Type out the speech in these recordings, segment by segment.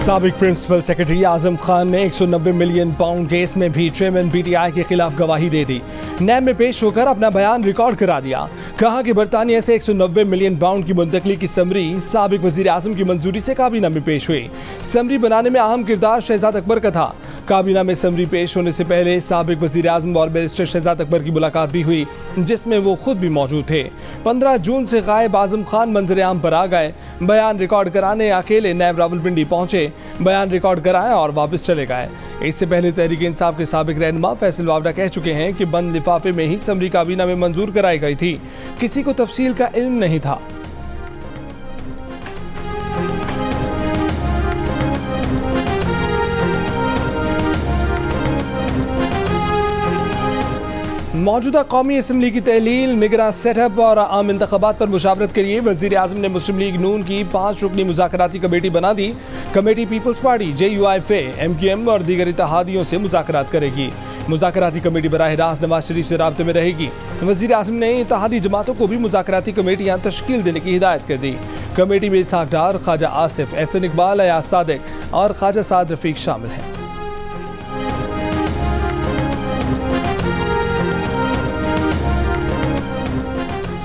साबिक principal secretary Azam Khan ने 190 million pound case में भी चेयरमैन पीटीआई के खिलाफ गवाही दे दी। नैब में पेश होकर अपना बयान रिकॉर्ड करा दिया। कहा कि बरतानिया से 190 मिलियन पाउंड की मुंतकली की समरी साबिक वजीर आजम की मंजूरी से काबीना में पेश हुई। समरी बनाने में अहम किरदार शहजाद अकबर का था। काबीना में समरी पेश होने से पहले साबिक वजीर आजम और बैरिस्टर शहजाद अकबर की मुलाकात भी हुई, जिसमें वो खुद भी मौजूद थे। 15 जून से गायब आजम खान मंजर आम पर आ गए। बयान रिकॉर्ड कराने अकेले नैब रावलपिंडी पहुंचे, बयान रिकॉर्ड कराया और वापस चले गए। इससे पहले तहरीक इंसाफ के साबिक रहनुमा फैसल वावड़ा कह चुके हैं कि बंद लिफाफे में ही समरी काबीना में मंजूर कराई गई थी, किसी को तफसील का इल्म नहीं था। मौजूदा कौमी असम्बली की तहलील, निगरान सेटअप और आम इंतखाबात पर मुशावरत के लिए वजीर आजम ने मुस्लिम लीग नून की 5 रुकनी मुज़ाकराती कमेटी बना दी। Committee Peoples Party, JUIFA, MQM और दीगर इत्तेहादियों से मुज़ाकरात करेगी। मुज़ाकराती कमेटी बराह रास्त नवाज शरीफ से राब्ते में रहेगी। वजीर आजम ने इत्तेहादी जमातों को भी मुज़ाकराती कमेटियाँ तश्कील देने की हिदायत कर दी। कमेटी में इसहाक डार, ख्वाजा आसिफ, एहसन इकबाल, अयाज सादिक और ख्वाजा साद रफीक शामिल हैं।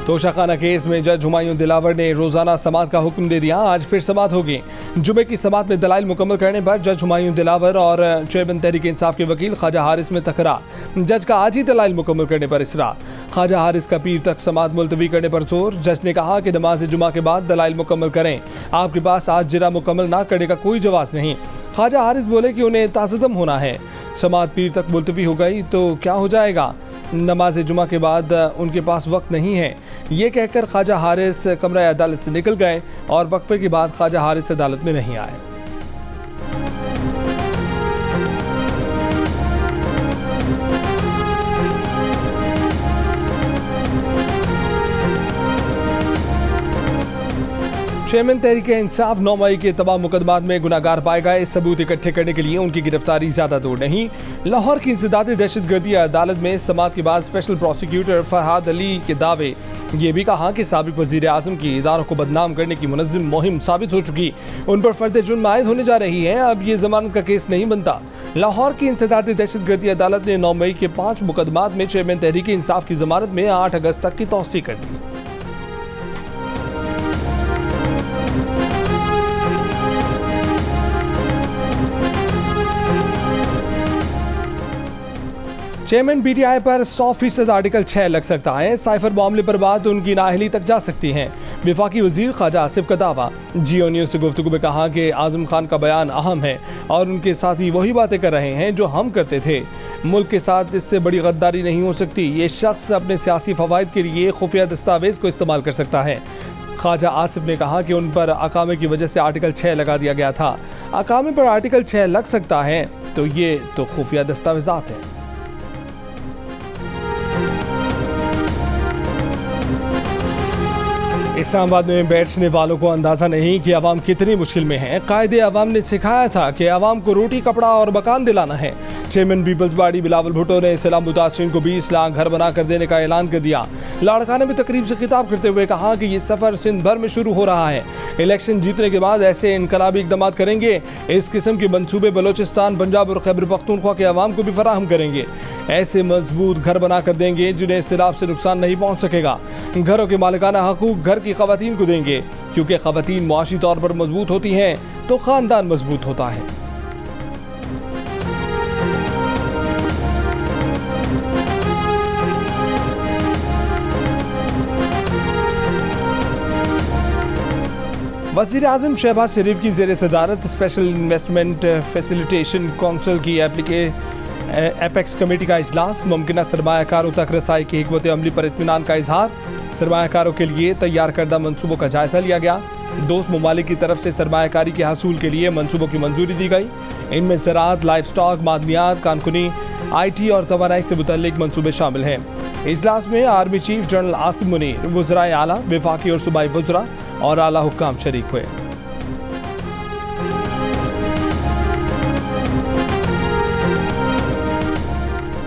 तोशाखाना केस में जज हुमायूं दिलावर ने रोजाना समात का हुक्म दे दिया। आज फिर समात होगी। जुमे की समात में दलाइल मुकम्मल करने पर जज हुमायूं दिलावर और चेयरमैन तहरीक इंसाफ के वकील ख्वाजा हारिस में तकरार। जज का आज ही दलाइल मुकम्मल करने पर इसरार। ख्वाजा हारिस का पीर तक समात मुलतवी करने पर जोर। जज ने कहा कि नमाज जुमा के बाद दलाइल मुकम्मल करें, आपके पास आज जिरा मुकम्मल ना करने का कोई जवाब नहीं। ख्वाजा हारिस बोले कि उन्हें ताज़दम होना है। समात पीर तक मुलतवी हो गई तो क्या हो जाएगा, नमाज जुमा के बाद उनके पास वक्त नहीं है। ये कहकर ख्वाजा हारिस कमरा अदालत से निकल गए और वक्फे के बाद ख्वाजा हारिस अदालत में नहीं आए। चेयरमैन तहरीक इंसाफ 9 मई के तमाम मुकदमात में गुनाहगार पाए गए। सबूत इकट्ठे करने के लिए उनकी गिरफ्तारी ज्यादा दूर नहीं। लाहौर की इंसदादी दहशतगर्दी अदालत में समात के बाद स्पेशल प्रोसिक्यूटर फरहाद अली के दावे। ये भी कहा कि साबिक वजीर आजम की इदारों को बदनाम करने की मुनज़्ज़म मुहिम साबित हो चुकी, उन पर फर्द जुर्म आयद होने जा रही है। अब ये जमानत का केस नहीं बनता। लाहौर की इंसदादी दहशतगर्दी अदालत ने 9 मई के 5 मुकदमात में चेयरमैन तहरीक इंसाफ की जमानत में 8 अगस्त तक की तौसी कर दी। चेयरमैन पीटीआई पर 100% आर्टिकल 6 लग सकता है। साइफर मामले पर बात उनकी नाअहली तक जा सकती है। वफाकी वजीर ख्वाजा आसिफ का दावा। जियो न्यूज़ से गुफ्तगू में कहा कि आजम खान का बयान अहम है और उनके साथी वही बातें कर रहे हैं जो हम करते थे। मुल्क के साथ इससे बड़ी गद्दारी नहीं हो सकती। ये शख्स अपने सियासी फवायद के लिए खुफिया दस्तावेज को इस्तेमाल कर सकता है। ख्वाजा आसिफ ने कहा कि उन पर अकामे की वजह से आर्टिकल 6 लगा दिया गया था। अकामे पर आर्टिकल 6 लग सकता है तो ये तो खुफिया दस्तावेजात है। इस्लामाबाद में बैठने वालों को अंदाजा नहीं कि अवाम कितनी मुश्किल में है। कायदे अवाम ने सिखाया था कि अवाम को रोटी, कपड़ा और मकान दिलाना है। चेयरमैन पीपल्स पार्टी बिलावल भुट्टो ने सैलाब मुतासरीन को 20 लाख घर बना कर देने का ऐलान कर दिया। लाड़काना में तकरीब से खिताब करते हुए कहा कि ये सफर सिंध भर में शुरू हो रहा है। इलेक्शन जीतने के बाद ऐसे इनकलाबी इकदाम करेंगे। इस किस्म के मंसूबे बलोचिस्तान, पंजाब और खैबर पख्तूनख्वा के अवाम को भी फराहम करेंगे। ऐसे मजबूत घर बना कर देंगे जिन्हें सैलाब से नुकसान नहीं पहुँच सकेगा। घरों के मालिकाना हकूक घर की खवातीन को देंगे, क्योंकि खवातीन मुआशी तौर पर मजबूत होती हैं तो खानदान मजबूत होता है। वज़ीर आज़म शहबाज शरीफ की ज़ेर सदारत स्पेशल इन्वेस्टमेंट फैसिलिटेशन काउंसिल की एपेक्स कमेटी का इजलास। मुमकिन सरमायाकारों तक रसाई की हिकमत अमली पर इत्मीनान का इजहार। सरमायाकारों के लिए तैयार करदा मनसूबों का जायजा लिया गया। दोस्त ममालिक की तरफ से सरमायाकारी के हासिल के लिए मनसूबों की मंजूरी दी गई। इनमें ज़राअत, लाइफ स्टॉक, मादनियात, कानकुनी, IT और तवानाई से मुतल्लिक मनसूबे शामिल हैं। इजलास में army chief general Asim Munir, वज़राए आला, वफाकी और सूबाई वज़रा और आला हुक्काम शरीक हुए।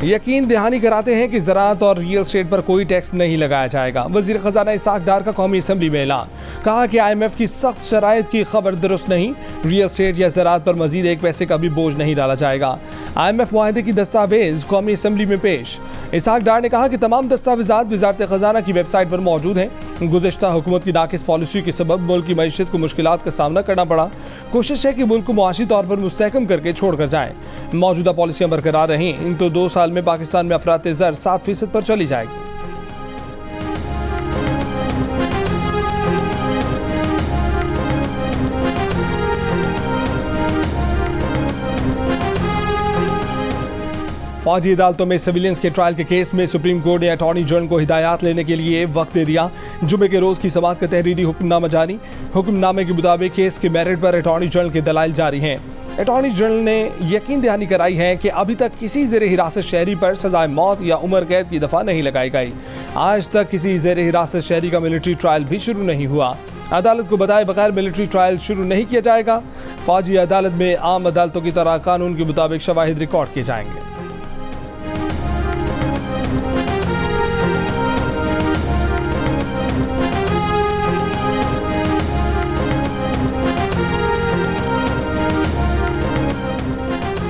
यकीन दहानी कराते हैं कि ज़राअत और रियल एस्टेट पर कोई टैक्स नहीं लगाया जाएगा। वज़ीर ख़जाना इसहाक डार का कौमी असम्बली में ऐलान। कहा कि IMF की सख्त शराइत की खबर दुरुस्त नहीं, रियल एस्टेट या ज़राअत पर मजीद एक पैसे का भी बोझ नहीं डाला जाएगा। IMF मुआहदे की दस्तावेज कौमी असम्बली में पेश। इसहाक डार ने कहा कि तमाम दस्तावेजात वजारत खजाना की वेबसाइट पर मौजूद हैं। गुज़िश्ता हुकूमत की नाकिस पॉलिसी के सबब मुल्क की मईशत को मुश्किलात का सामना करना पड़ा। कोशिश है कि मुल्क को मुआशी तौर पर मुस्तहकम करके छोड़ कर जाएँ। मौजूदा पॉलिसियाँ बरकरार रहीं तो 2 साल में पाकिस्तान में अफरात ज़र 7% पर चली जाएगी। फौजी अदालतों में सिविलियंस के ट्रायल के केस में सुप्रीम कोर्ट ने अटॉर्नी जनरल को हिदायत लेने के लिए वक्त दे दिया। जुमे के रोज की समाअत का तहरीरी हुक्मनामा जारी। हुक्मनामे के मुताबिक केस के मेरिट पर अटॉर्नी जनरल के दलाइल जारी हैं। अटॉर्नी जनरल ने यकीन दहानी कराई है कि अभी तक किसी ज़ेर हिरासत शहरी पर सजाए मौत या उम्र कैद की दफ़ा नहीं लगाई गई। आज तक किसी ज़ेर हिरासत शहरी का मिलिट्री ट्रायल भी शुरू नहीं हुआ। अदालत को बताए बगैर मिलिट्री ट्रायल शुरू नहीं किया जाएगा। फौजी अदालत में आम अदालतों की तरह कानून के मुताबिक शवाहिद रिकॉर्ड किए जाएंगे।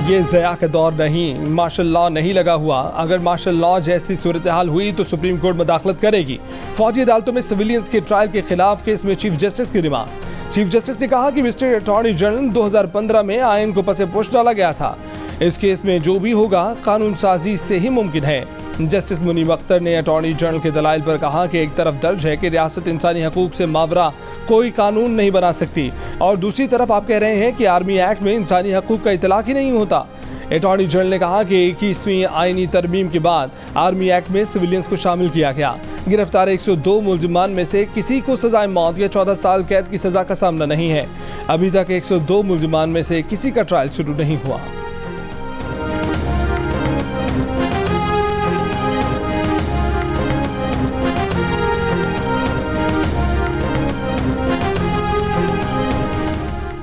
ये ज़या का दौर नहीं, मार्शल लॉ नहीं लगा हुआ। अगर मार्शल लॉ जैसी सूरत हाल हुई तो सुप्रीम कोर्ट मुदाखलत करेगी। फौजी अदालतों में सिविलियंस के ट्रायल के खिलाफ केस में चीफ जस्टिस की रिमांड। चीफ जस्टिस ने कहा कि मिस्टर अटॉर्नी जनरल 2015 में आइन को पसे पुश डाला गया था। इस केस में जो भी होगा कानून साजी से ही मुमकिन है। जस्टिस मुनीब अख्तर ने अटॉर्नी जनरल के दलाइल पर कहा कि एक तरफ दर्ज है कि रियासत इंसानी हकूक से मावरा कोई कानून नहीं बना सकती और दूसरी तरफ आप कह रहे हैं कि आर्मी एक्ट में इंसानी हकूक का इतलाक ही नहीं होता। अटॉर्नी जनरल ने कहा कि 21वीं आईनी तरमीम के बाद आर्मी एक्ट में सिविलियंस को शामिल किया गया। गिरफ्तार 102 मुलजिमान में से किसी को सजाए मौत या 14 साल कैद की सजा का सामना नहीं है। अभी तक 102 मुलजिमान में से किसी का ट्रायल शुरू नहीं हुआ।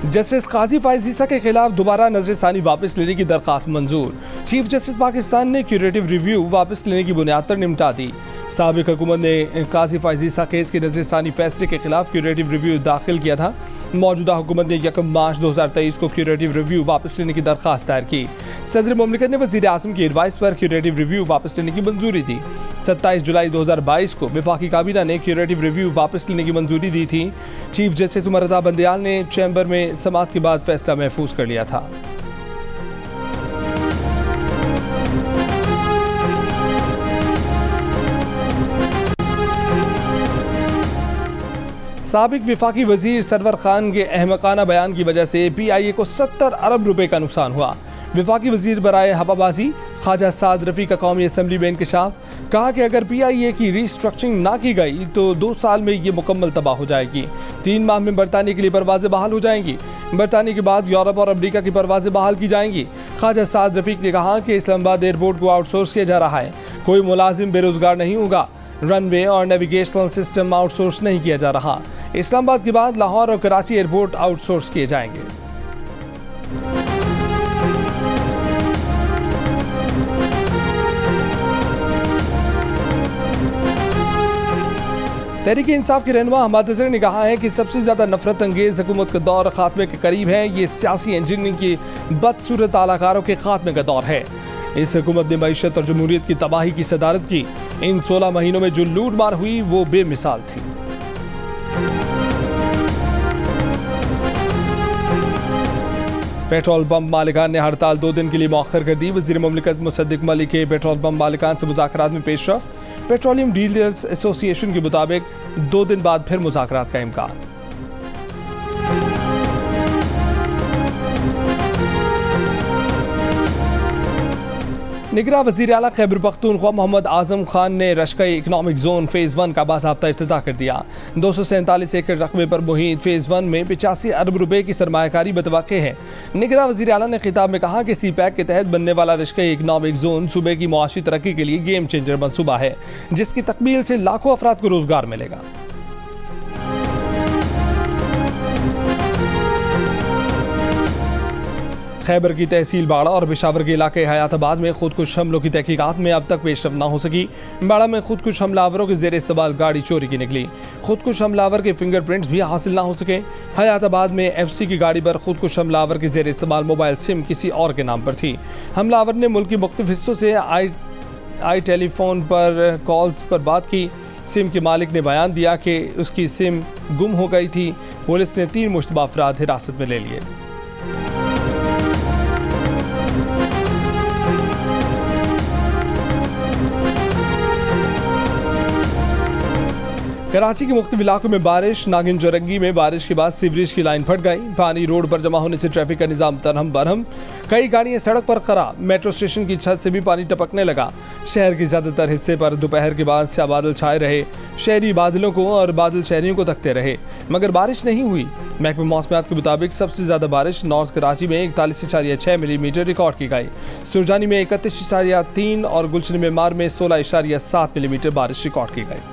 जस्टिस काजी फायज ईसा के खिलाफ दोबारा नजरसानी वापस लेने की दरखास्त मंजूर। चीफ जस्टिस पाकिस्तान ने क्यूरेटिव रिव्यू वापस लेने की बुनियाद पर निपटा दी। साबिक हुकूमत ने काजी फायज ईसा केस के नजरसानी फैसले के खिलाफ क्यूरेटिव रिव्यू दाखिल किया था। मौजूदा हुकूमत ने 1 मार्च 2023 को क्यूरेटिव रिव्यू वापस लेने की दरखास्त दायर की। सदर मुमलिकत ने वज़ीर आज़म की एडवाइस पर क्यूरेटिव रिव्यू वापस लेने की मंजूरी दी। 27 जुलाई 2022 को वफाकी काबीना ने क्यूरेटिव रिव्यू वापस लेने की मंजूरी दी थी। चीफ जस्टिस उमर रज़ा बंदयाल ने चैम्बर में समाअत के बाद फैसला महफूज कर लिया था। साबिक वफाकी वजीर सरवर खान के अहमकाना बयान की वजह से PIA को 70 अरब रुपए का नुकसान हुआ। वफाकी वजीर बराए हवाबाजी ख्वाजा साद रफ़ी का कौमी असम्बली में इंकशाफ। कहा कि अगर PIA की रीस्ट्रक्चरिंग ना की गई तो 2 साल में ये मुकम्मल तबाह हो जाएगी। 3 माह में बरतानिया के लिए परवाजें बहाल हो जाएंगी। बरतानिया के बाद यूरोप और अमरीका की परवाजें बहाल की जाएंगी। ख्वाजा साद रफ़ी ने कहा कि इस्लामाबाद एयरपोर्ट को आउटसोर्स किया जा रहा है। कोई मुलाजिम बेरोजगार नहीं होगा। रनवे और नेविगेशनल सिस्टम आउटसोर्स नहीं किया जा रहा। इस्लामाबाद के बाद लाहौर और कराची एयरपोर्ट आउटसोर्स किए जाएंगे। तहरीक इंसाफ के रहनुमा हमाद अजहर ने कहा है कि सबसे ज्यादा नफरत अंगेज हुकूमत का दौर खात्मे के करीब है। ये सियासी इंजीनियरिंग की बदसूरत आलाकारों के खात्मे का दौर है। इस हुकूमत ने मईशत और जमहूरियत की तबाही की सदारत की। इन 16 महीनों में जो लूट मार हुई वो बेमिसाल थी। पेट्रोल पंप मालिकान ने हड़ताल 2 दिन के लिए मौखर कर दी। वज़ीर मुमलिकत मुसद्दिक मलिक के पेट्रोल पंप मालिकान से मुज़ाकरात में पेशरफ। पेट्रोलियम डीलर्स एसोसिएशन के मुताबिक 2 दिन बाद फिर मुज़ाकरात का इम्कान। निगरां वज़ीर आला खैबर पख्तूनख्वा मोहम्मद आज़म खान ने रशकई इकनॉमिक जोन फ़ेज़ 1 का बाज़ाब्ता इफ्तिताह कर दिया। 247 एकड़ रकबे पर मुहित फ़ेज़ 1 में 85 अरब रुपए की सरमायाकारी बतवाक़े है। निगरां वज़ीर आला ने खिताब में कहा कि CPEC के तहत बनने वाला रशकई इकनॉमिक जोन सूबे की मुआशी तरक्की के लिए गेम चेंजर मनसूबा है, जिसकी तकमील से लाखों अफराद को रोजगार मिलेगा। खैबर की तहसील बाड़ा और पेशावर के इलाके हयाताबाद में खुदकुश हमलों की तहकीकात में अब तक पेशरफ न हो सकी। बाड़ा में खुदकुश हमलावरों के जेर इस्तेमाल गाड़ी चोरी की निकली। खुदकुश हमलावर के फिंगरप्रिंट्स भी हासिल न हो सके। हयाताबाद में FC की गाड़ी पर खुदकुश हमलावर के जेर इस्तेमाल मोबाइल सिम किसी और के नाम पर थी। हमलावर ने मुल्क के मुख्तलिफ हिस्सों से आई टेलीफोन पर कॉल्स पर बात की। सिम के मालिक ने बयान दिया कि उसकी सिम गुम हो गई थी। पुलिस ने 3 मुश्तबा अफराद हिरासत में ले लिए। कराची के मुख्तलिफ इलाकों में बारिश। नागिन जोरंगी में बारिश के बाद सीवरेज की लाइन फट गई। पानी रोड पर जमा होने से ट्रैफिक का निजाम तरहम बरहम। कई गाड़ियां सड़क पर खराब। मेट्रो स्टेशन की छत से भी पानी टपकने लगा। शहर के ज़्यादातर हिस्से पर दोपहर के बाद स्याह बादल छाए रहे। शहरी बादलों को और बादल शहरियों को तकते रहे, मगर बारिश नहीं हुई। महकमा मौसमियात के मुताबिक सबसे ज़्यादा बारिश नॉर्थ कराची में 41.6 मिलीमीटर रिकॉर्ड की गई। सुरजानी में 31.3 और गुलशन मेमार में 16.7 मिलीमीटर बारिश रिकॉर्ड की गई।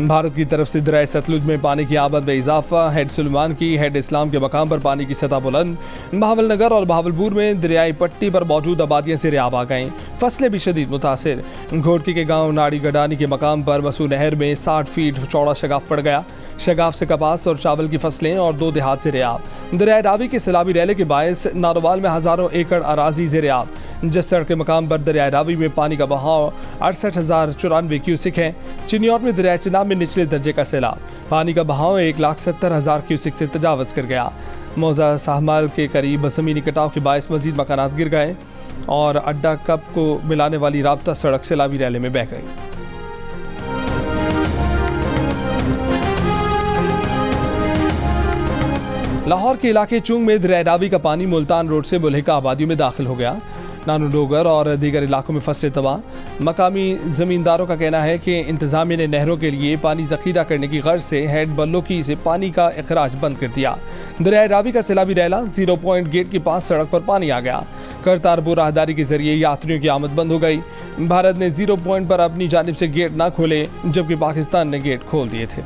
भारत की तरफ से दरिया सतलुज में पानी की आमद में इजाफा। हेड सुलेमान की हेड इस्लाम के मकाम पर पानी की सतह बुलंद। बहावल नगर और बहावलपुर में दरियाई पट्टी पर मौजूद आबादियां से रेआब आ गईं। फसलें भी शदीद मुतासिर। घोटकी के गांव नाड़ी गडानी के मकाम पर वसू नहर में 60 फीट चौड़ा शगाफ पड़ गया। शगाफ से कपास और चावल की फसलें और 2 देहात से रेआब। दरियाई रावी के सैलाबी रैले के बायस नारोवाल में हज़ारों एकड़ अराजी से रेआब। जसड़ के मकाम पर दरियाई रावी में पानी का बहाव 68,094 क्यूसिक है। चिन्यौर में दरिया चिनाब में निचले दर्जे का सैलाब। पानी का बहाव 1,70,000 क्यूसिक से तजावज़ कर गया। मौजा साहमाल के करीब ज़मीनी कटाव के बायस मजीद मकानात गिर गए और अड्डा कप को मिलाने वाली राब्ता सड़क सैलाबी रैले में बह गई। लाहौर के इलाके चुंग में दरिया रावी का पानी मुल्तान रोड से मुल्हिका आबादियों में दाखिल हो गया। नानू डोगर और दीगर इलाकों में फसलें तबाह। मकामी ज़मींदारों का कहना है कि इंतज़ामिया ने नहरों के लिए पानी ज़ख़ीरा करने की गर्ज से हेड बल्लोकी से पानी का अखराज बंद कर दिया। दरिया रावी का सैलाबी रैला 0 पॉइंट गेट के पास सड़क पर पानी आ गया। करतारपुर राहदारी के जरिए यात्रियों की आमद बंद हो गई। भारत ने 0 पॉइंट पर अपनी जानिब से गेट ना खोले, जबकि पाकिस्तान ने गेट खोल दिए थे।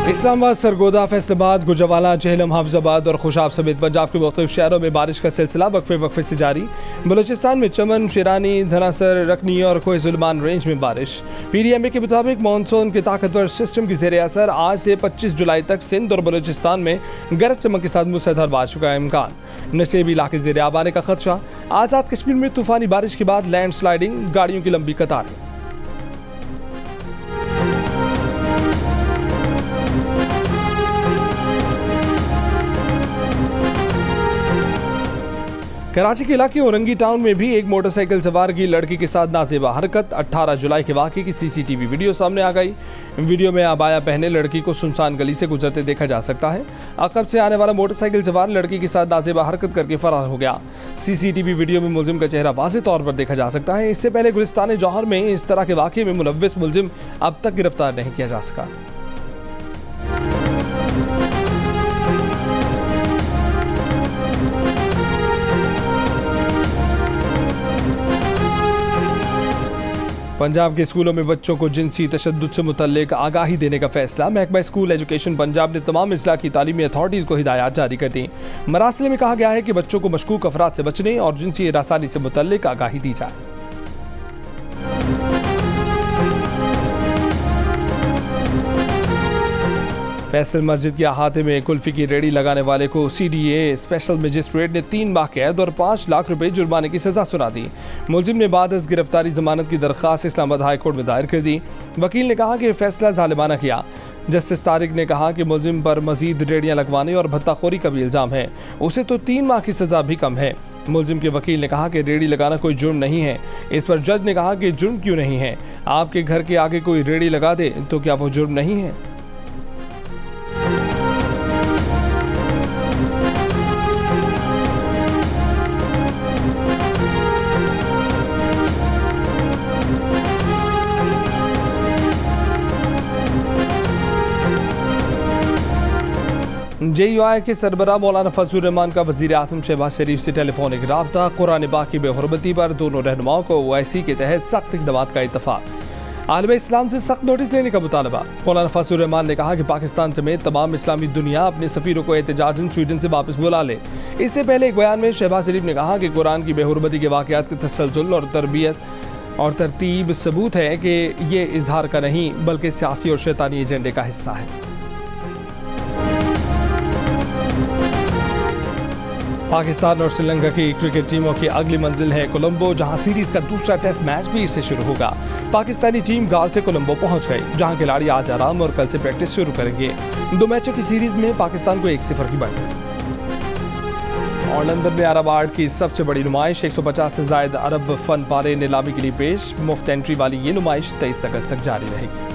इस्लामाबाद, सरगोदा, फैसलाबाद, गुजरावाला, झेलम, हाफजाबाद और खुशाब समेत पंजाब के मुख्तलिफ शहरों में बारिश का सिलसिला वक्फे से जारी। बलूचिस्तान में चमन, शिरानी, धनासर, रकनी और कोह सुलेमान रेंज में बारिश। PDMA के मुताबिक मानसून के ताकतवर सिस्टम की जेर असर आज से 25 जुलाई तक सिंध और बलूचिस्तान में गरज चमक के साथ मूसलाधार बारिश का इम्कान। नशेबी इलाके ज़ेर आब आने का खदशा। आज़ाद कश्मीर में तूफानी बारिश के बाद लैंड स्लाइडिंग, गाड़ियों की लंबी कतारें। कराची के इलाके औरंगी टाउन में भी एक मोटरसाइकिल सवार की लड़की के साथ नाजेबा हरकत। 18 जुलाई के वाक़े की CCTV वीडियो सामने आ गई। वीडियो में अबाया पहने लड़की को सुनसान गली से गुजरते देखा जा सकता है। अक़ब से आने वाला मोटरसाइकिल सवार लड़की के साथ नाजेबा हरकत करके फरार हो गया। CCTV वीडियो में मुलजिम का चेहरा वाज़ेह तौर पर देखा जा सकता है। इससे पहले गुलिस्तान जौहर में इस तरह के वाक़े में मुलव्विस मुलजिम अब तक गिरफ्तार नहीं किया जा सका। पंजाब के स्कूलों में बच्चों को जिनसी तशद्दुद से मुतल्लिक आगाही देने का फैसला। महकमा स्कूल एजुकेशन पंजाब ने तमाम इस्लाह की तालीमी अथॉरिटीज़ को हिदायत जारी कर दी। मरासिले में कहा गया है कि बच्चों को मशकूक अफराद से बचने और जिनसी हरासानी से मुतल्लिक आगाही दी जाए। फैसल मस्जिद के अहाते में कुल्फी की रेडी लगाने वाले को CDA स्पेशल मजिस्ट्रेट ने 3 माह कैद और 5 लाख रुपए जुर्माने की सजा सुना दी। मुलजिम ने बाद अज़ गिरफ्तारी जमानत की दरख्वास्त इस्लामाबाद हाई कोर्ट में दायर कर दी। वकील ने कहा कि फैसला ज़ालिमाना किया। जस्टिस तारिक ने कहा कि मुलजिम पर मजीद रेडियाँ लगवाने और भत्ताखोरी का भी इल्ज़ाम है। उसे तो 3 माह की सजा भी कम है। मुलजिम के वकील ने कहा कि रेडी लगाना कोई जुर्म नहीं है। इस पर जज ने कहा कि जुर्म क्यों नहीं है, आपके घर के आगे कोई रेडी लगा दे तो क्या वो जुर्म नहीं है। JUI के सरबराह मौलाना फजलुर रहमान का वज़ीर आज़म शहबाज शरीफ से टेलीफोनिक राब्ता। कुरान पाक की बेहुरमती पर दोनों रहनुमाओं को OIC के तहत सख्त इक़दामात का इत्तफ़ाक़। आलम इस्लाम से सख्त नोटिस लेने का मुतालबा। मौलाना फजलुर रहमान ने कहा कि पाकिस्तान समेत तमाम इस्लामी दुनिया अपने सफ़ीरों को एहतजाजन स्वीडन से वापस बुला ले। इससे पहले एक बयान में शहबाज शरीफ ने कहा कि कुरान की बेहुरमती के वाक़यात के तसलसल और तरबियत और तरतीब सबूत है कि ये इजहार का नहीं बल्कि सियासी और शैतानी एजेंडे का हिस्सा है। पाकिस्तान और श्रीलंका की क्रिकेट टीमों की अगली मंजिल है कोलंबो, जहां सीरीज का दूसरा टेस्ट मैच भी इससे शुरू होगा। पाकिस्तानी टीम गाल से कोलंबो पहुंच गई, जहां खिलाड़ी आज आराम और कल से प्रैक्टिस शुरू करेंगे। 2 मैचों की सीरीज में पाकिस्तान को 1-0 की बढ़त। और लंदन में अरब आर्ट की सबसे बड़ी नुमाइश, 150 से ज्यादा अरब फन पारे नीलामी के लिए पेश। मुफ्त एंट्री वाली ये नुमाइश 23 अगस्त तक जारी रहेगी।